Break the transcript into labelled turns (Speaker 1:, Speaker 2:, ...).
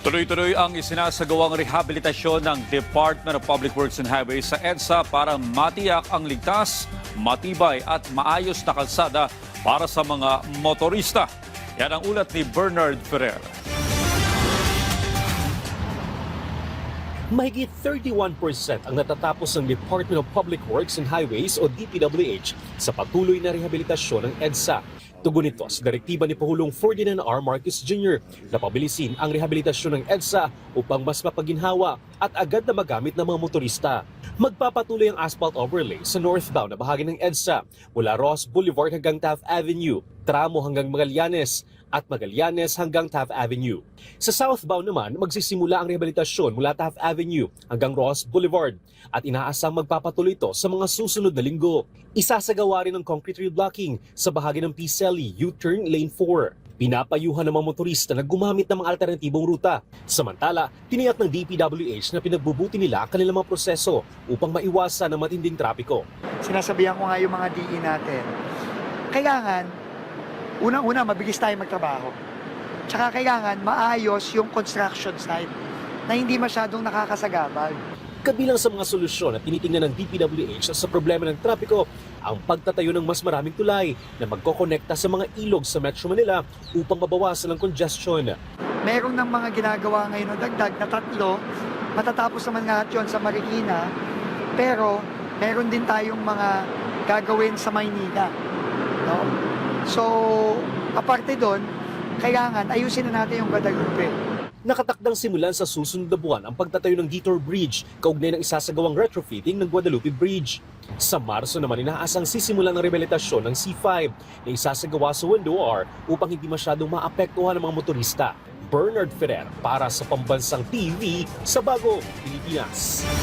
Speaker 1: Tuloy-tuloy ang isinasagawang rehabilitasyon ng Department of Public Works and Highways sa EDSA para matiyak ang ligtas, matibay at maayos na kalsada para sa mga motorista. Yan ang ulat ni Bernard Ferrer.
Speaker 2: Mahigit 31% ang natatapos ng Department of Public Works and Highways o DPWH sa patuloy na rehabilitasyon ng EDSA. Tugon nito sa direktiba ni Pangulong Ferdinand R. Marcos Jr. na pabilisin ang rehabilitasyon ng EDSA upang mas mapaginhawa at agad na magamit ng mga motorista. Magpapatuloy ang asphalt overlay sa northbound na bahagi ng EDSA mula Ross Boulevard hanggang Taft Avenue, tramo hanggang Magallanes at Magallanes hanggang Taft Avenue. Sa southbound naman, magsisimula ang rehabilitasyon mula Taft Avenue hanggang Ross Boulevard at inaasang magpapatuloy ito sa mga susunod na linggo. Isasagawa rin ng concrete reblocking sa bahagi ng Picelli U-turn Lane 4. Pinapayuhan ng mga motorista na gumamit ng mga alternatibong ruta. Samantala, tiniyak ng DPWH na pinagbubuti nila ang kanilang mga proseso upang maiwasan ang matinding trapiko.
Speaker 3: Sinasabihan ko nga yung mga DE natin, kailangan, unang-una, mabilis tayo magtrabaho. Tsaka kailangan maayos yung construction site na hindi masyadong nakakasagabal.
Speaker 2: Kabilang sa mga solusyon na tinitingnan ng DPWH sa problema ng trapiko, ang pagtatayo ng mas maraming tulay na magkokonekta sa mga ilog sa Metro Manila upang mabawasan ang congestion.
Speaker 3: Meron ng mga ginagawa ngayon na dagdag na 3, matatapos naman lahat yun sa Marikina, pero meron din tayong mga gagawin sa Maynila. No? So, aparte doon, kailangan ayusin na natin yung Guadalupe.
Speaker 2: Nakatakdang simulan sa susunod na buwan ang pagtatayo ng Detour Bridge kaugnay ng isasagawang retrofitting ng Guadalupe Bridge. Sa Marso naman inaasang sisimulan ng rehabilitasyon ng C5 na isasagawa sa Window R upang hindi masyadong maapektuhan ng mga motorista. Bernard Ferrer para sa Pambansang TV sa Bagong Pilipinas.